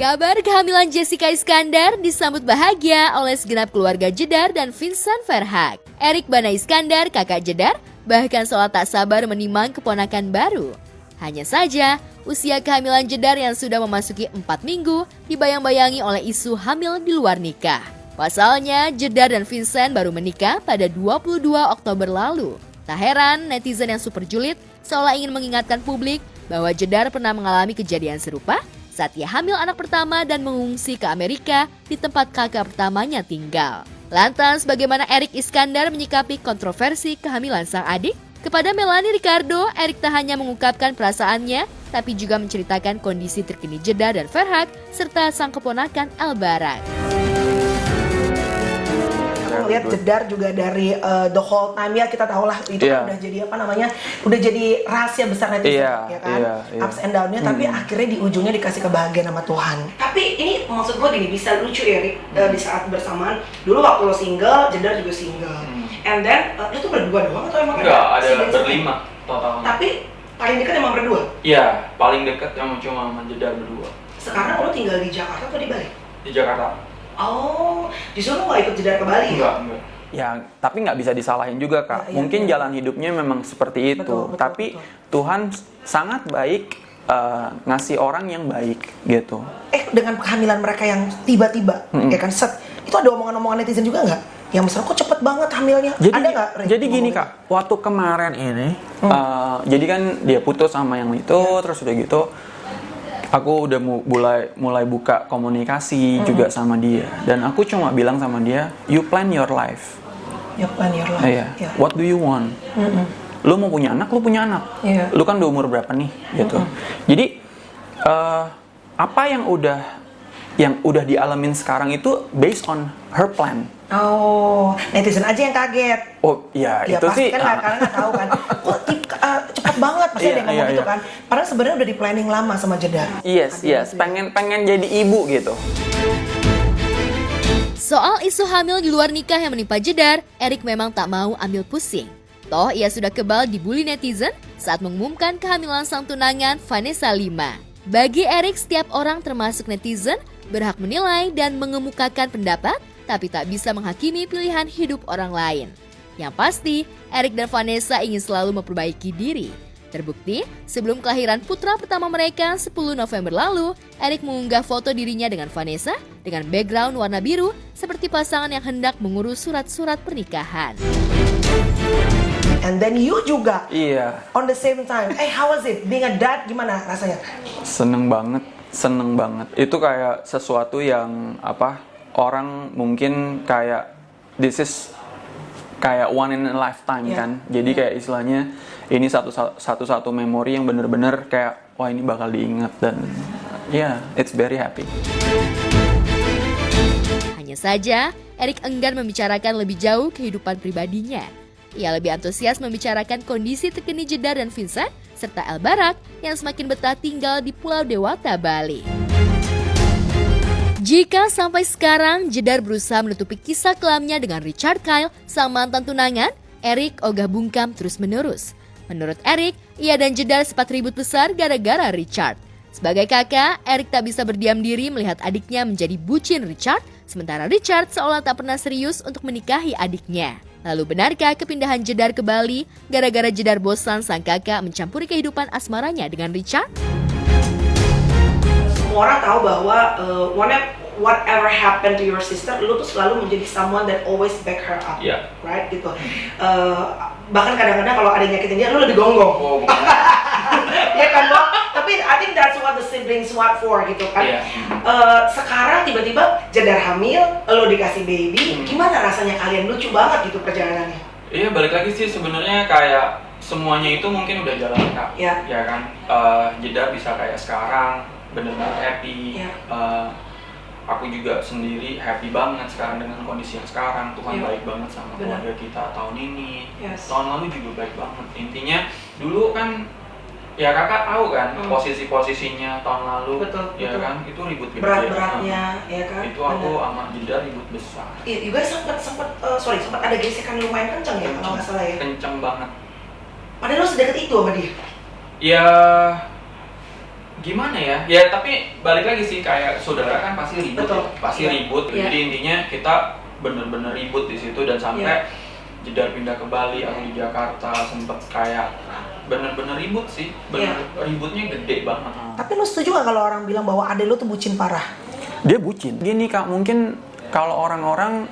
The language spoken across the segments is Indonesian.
Kabar kehamilan Jessica Iskandar disambut bahagia oleh segenap keluarga Jedar dan Vincent Verhaeghe. Erik Bana Iskandar, kakak Jedar, bahkan seolah tak sabar menimang keponakan baru. Hanya saja, usia kehamilan Jedar yang sudah memasuki 4 minggu dibayang-bayangi oleh isu hamil di luar nikah. Pasalnya, Jedar dan Vincent baru menikah pada 22 Oktober lalu. Tak heran, netizen yang super julid seolah ingin mengingatkan publik bahwa Jedar pernah mengalami kejadian serupa saat ia hamil anak pertama dan mengungsi ke Amerika di tempat kakak pertamanya tinggal. Lantas, bagaimana Erik Iskandar menyikapi kontroversi kehamilan sang adik? Kepada Melanie Ricardo, Erik tak hanya mengungkapkan perasaannya, tapi juga menceritakan kondisi terkini Jedar dan Verhaeghe serta sang keponakan Elbarak. Aku ngeliat Jedar juga dari the whole time ya, kita tahu lah itu kan udah jadi apa namanya, udah jadi rahasia besar netizen ya kan, ups and down-nya, tapi akhirnya di ujungnya dikasih kebahagiaan sama Tuhan. Tapi ini maksud gue gini, bisa lucu ya Rick, di saat bersamaan, dulu waktu lo single, Jedar juga single, and then lo tuh berdua doang atau emang ada berlima total? Tapi paling dekat emang berdua? Iya, paling dekat emang cuma sama Jedar berdua. Sekarang lo tinggal di Jakarta atau di Bali? Di Jakarta. Oh, justru lo gak ikut Jedar ke Bali? Enggak. Ya, tapi nggak bisa disalahin juga, Kak. Mungkin jalan hidupnya memang seperti itu. Tapi Tuhan sangat baik ngasih orang yang baik gitu. Dengan kehamilan mereka yang tiba-tiba, ya kan, set, itu ada omongan-omongan netizen juga nggak? Yang misalnya kok cepet banget hamilnya? Ada nggak? Jadi gini, Kak, waktu kemarin ini, jadi kan dia putus sama yang itu, terus udah gitu, aku udah mulai buka komunikasi juga sama dia, dan aku cuma bilang sama dia, you plan your life. You plan your life. Yeah. What do you want? Lu mau punya anak, lu punya anak. Lu kan udah umur berapa nih, gitu. Jadi apa yang udah dialamin sekarang itu based on her plan. Oh, netizen aja yang kaget. Oh iya, ya, itu pasti sih. Kan karena nggak tahu kan. Kok cepat banget pasti ada yang ngomong gitu kan. Padahal sebenarnya udah di planning lama sama Jedar. Yes. Pengen jadi ibu gitu. Soal isu hamil di luar nikah yang menimpa Jedar, Erik memang tak mau ambil pusing. Toh ia sudah kebal dibully netizen saat mengumumkan kehamilan sang tunangan Vanessa Lima. Bagi Erik, setiap orang termasuk netizen berhak menilai dan mengemukakan pendapat, tapi tak bisa menghakimi pilihan hidup orang lain. Yang pasti, Erik dan Vanessa ingin selalu memperbaiki diri. Terbukti, sebelum kelahiran putra pertama mereka 10 November lalu, Erik mengunggah foto dirinya dengan Vanessa dengan background warna biru seperti pasangan yang hendak mengurus surat-surat pernikahan. And then you juga. Iya. On the same time. How was it? Being a dad gimana rasanya? Seneng banget. Itu kayak sesuatu yang orang mungkin kayak this is kayak one in a lifetime kan. Jadi kayak istilahnya ini satu memori yang bener-bener kayak wah ini bakal diingat, dan it's very happy. Hanya saja, Erik enggan membicarakan lebih jauh kehidupan pribadinya. Ia lebih antusias membicarakan kondisi terkini Jedar dan Vincent serta Elbarak yang semakin betah tinggal di Pulau Dewata, Bali. Jika sampai sekarang Jedar berusaha menutupi kisah kelamnya dengan Richard Kyle, sang mantan tunangan, Erik ogah bungkam terus-menerus. Menurut Erik, ia dan Jedar sempat ribut besar gara-gara Richard. Sebagai kakak, Erik tak bisa berdiam diri melihat adiknya menjadi bucin Richard, sementara Richard seolah tak pernah serius untuk menikahi adiknya. Lalu benarkah kepindahan Jedar ke Bali gara-gara Jedar bosan sang kakak mencampuri kehidupan asmaranya dengan Richard? Semua orang tahu bahwa whatever happened to your sister, lu tuh selalu menjadi someone that always back her up, right? Gitu. Bahkan kadang-kadang kalau ada yang nyakitin dia, lu lebih gonggong. Ya kan, Bang? Tapi I think that's what the siblings want for, gitu kan. Sekarang tiba-tiba Jedar hamil, lu dikasih baby, gimana rasanya kalian? Lucu banget gitu perjalanannya. Iya, balik lagi sih sebenarnya kayak semuanya itu mungkin udah jalan, Kak. Ya kan, Jedar bisa kayak sekarang benar-benar happy. Aku juga sendiri happy banget sekarang dengan kondisi yang sekarang. Tuhan baik banget sama keluarga kita tahun ini. Tahun lalu juga baik banget. Intinya dulu kan ya kakak tahu kan posisi-posisinya tahun lalu. Betul. Kan itu ribut gede. Berat-beratnya ya kan. Itu aku sama Jedar ribut besar. Iya, juga sempat ada gesekan lumayan kencang ya kalau nggak salah ya. Kencang banget. Padahal lo sedekat itu sama dia. Ya gimana ya? Ya tapi balik lagi sih kayak saudara kan pasti ribut, pasti ribut. Jadi intinya kita bener-bener ribut di situ dan sampai Jedar pindah ke Bali, aku di Jakarta sempet kayak bener-bener ribut sih, ributnya gede banget. Tapi lu setuju gak kalau orang bilang bahwa adek lu tuh bucin parah? Dia bucin. Gini Kak, mungkin kalau orang-orang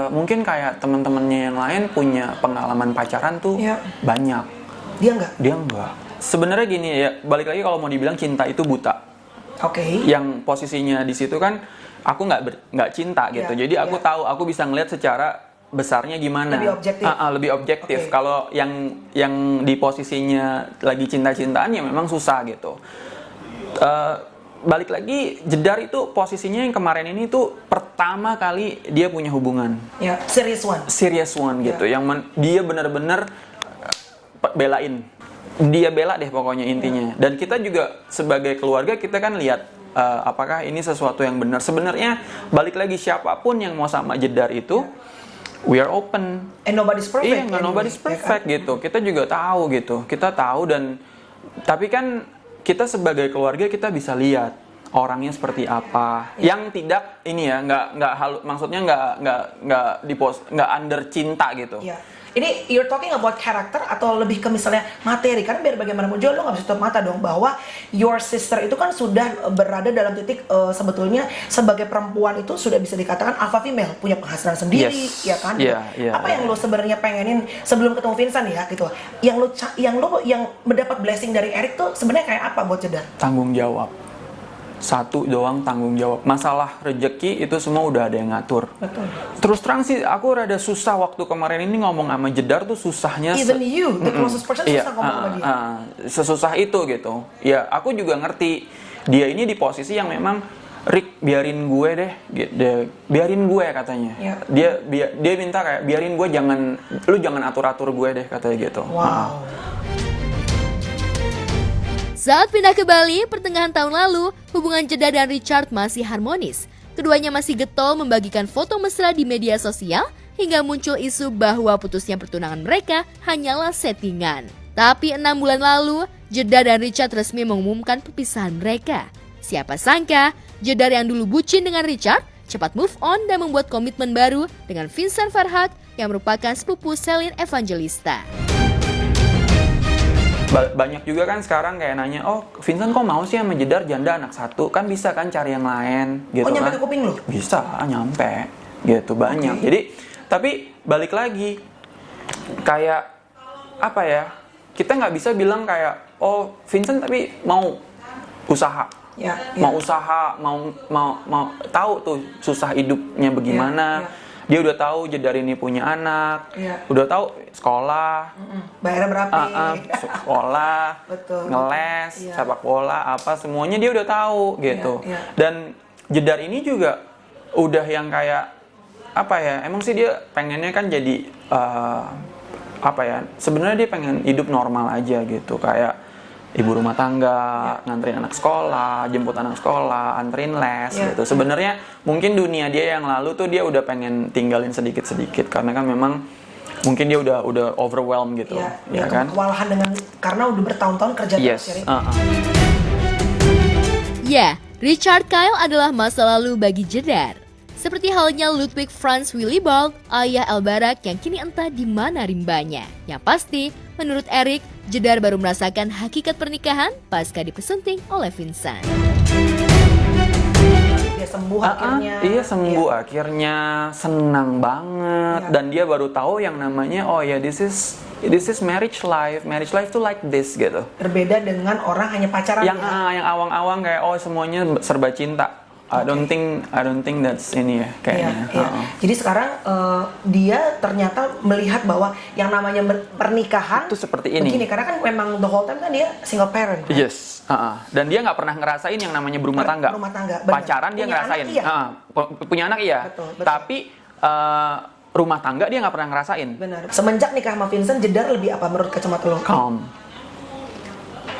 mungkin kayak teman-temannya yang lain punya pengalaman pacaran tuh banyak. Dia enggak? Dia enggak. Sebenarnya gini ya, balik lagi kalau mau dibilang cinta itu buta. Oke. Yang posisinya di situ kan aku nggak cinta gitu. Jadi aku tahu, aku bisa ngeliat secara besarnya gimana. Lebih objektif. Lebih objektif. Kalau yang di posisinya lagi cinta-cintaan ya memang susah gitu. Balik lagi, Jedar itu posisinya yang kemarin ini tuh pertama kali dia punya hubungan. Ya, serious one gitu. Yang dia benar-benar belain. Dia bela deh pokoknya intinya. Dan kita juga sebagai keluarga kita kan lihat apakah ini sesuatu yang benar. Sebenarnya balik lagi siapapun yang mau sama Jedar itu we are open. And nobody's perfect. Iya, nobody's perfect gitu. Kita juga tahu gitu. Kita tahu dan tapi kan kita sebagai keluarga kita bisa lihat orangnya seperti apa. Yang tidak ini ya maksudnya nggak under cinta gitu. Ini you're talking about character atau lebih ke misalnya materi, karena biar bagaimanapun juga lo nggak bisa tutup mata dong bahwa your sister itu kan sudah berada dalam titik sebetulnya sebagai perempuan itu sudah bisa dikatakan alpha female, punya penghasilan sendiri, ya kan? Apa yang lo sebenarnya pengenin sebelum ketemu Vincent ya gitu? Yang mendapat blessing dari Eric tuh sebenarnya kayak apa buat Jedar? Tanggung jawab. Satu doang, tanggung jawab. Masalah rejeki itu semua udah ada yang ngatur. Betul. Terus terang sih aku rada susah waktu kemarin ini ngomong sama Jedar tuh susahnya. Even you, the closest person, susah ngomong sama dia. Sesusah itu gitu. Ya aku juga ngerti dia ini di posisi yang memang Rick biarin gue deh, biarin gue katanya. Dia minta kayak biarin gue, lu jangan atur-atur gue deh katanya gitu. Wow. Saat pindah ke Bali pertengahan tahun lalu, hubungan Jedar dan Richard masih harmonis. Keduanya masih getol membagikan foto mesra di media sosial hingga muncul isu bahwa putusnya pertunangan mereka hanyalah settingan. Tapi 6 bulan lalu, Jedar dan Richard resmi mengumumkan perpisahan mereka. Siapa sangka, Jedar yang dulu bucin dengan Richard cepat move on dan membuat komitmen baru dengan Vincent Verhaeghe yang merupakan sepupu Celine Evangelista. Banyak juga kan sekarang kayak nanya, oh Vincent kok mau sih sama Jedar janda anak satu? Kan bisa kan cari yang lain gitu. nyampe kan. ke kuping lu? Bisa, nyampe gitu banyak. Jadi, tapi balik lagi kayak apa ya, kita nggak bisa bilang kayak, oh Vincent tapi mau usaha. Mau usaha, mau tahu tuh susah hidupnya bagaimana. Dia udah tahu Jedar ini punya anak, udah tahu sekolah, bayarnya berapa, sekolah, ngeles, sepak bola, apa semuanya dia udah tahu gitu. Dan Jedar ini juga udah yang kayak apa ya? Emang sih dia pengennya kan jadi apa ya? Sebenarnya dia pengen hidup normal aja gitu, kayak ibu rumah tangga, nganterin anak sekolah, jemput anak sekolah, anterin les gitu. Sebenarnya mungkin dunia dia yang lalu tuh dia udah pengen tinggalin sedikit-sedikit karena kan memang mungkin dia udah overwhelmed gitu. Ya kan? Kewalahan karena udah bertahun-tahun kerja terus ya. Richard Kyle adalah masa lalu bagi Jedar. Seperti halnya Ludwig Franz Willibald, ayah Elbarak yang kini entah di mana rimbanya. Yang pasti, menurut Eric, Jedar baru merasakan hakikat pernikahan pasca dipesunting oleh Vincent. Dia sembuh akhirnya. Iya sembuh akhirnya, senang banget. Dan dia baru tahu yang namanya, oh ya this is marriage life. Marriage life tuh like this gitu. Berbeda dengan orang hanya pacaran. Yang awang-awang kayak oh semuanya serba cinta. I don't think that's ini ya kayaknya. Jadi sekarang dia ternyata melihat bahwa yang namanya pernikahan itu seperti ini. Begini, karena kan memang the whole time kan dia single parent. Kan? Yes. Dan dia nggak pernah ngerasain yang namanya berumah tangga. Pacaran dia ngerasain. Punya anak iya. Betul. Tapi rumah tangga dia nggak pernah ngerasain. Benar. Semenjak nikah sama Vincent, Jedar lebih apa menurut kacamata lo? Calm.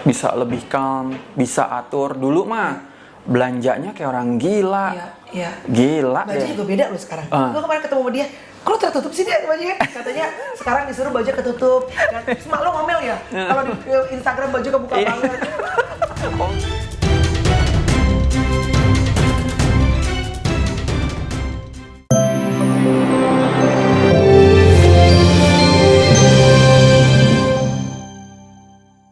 Bisa lebih calm, bisa atur. Dulu mah belanjanya kayak orang gila. Iya. Gila baju deh. juga beda loh sekarang. Gue kemarin ketemu sama dia, kok tertutup sih dia bajunya? Katanya sekarang disuruh baju ketutup. Terus mak lo ngomel ya? Kalau di Instagram baju kebuka banget.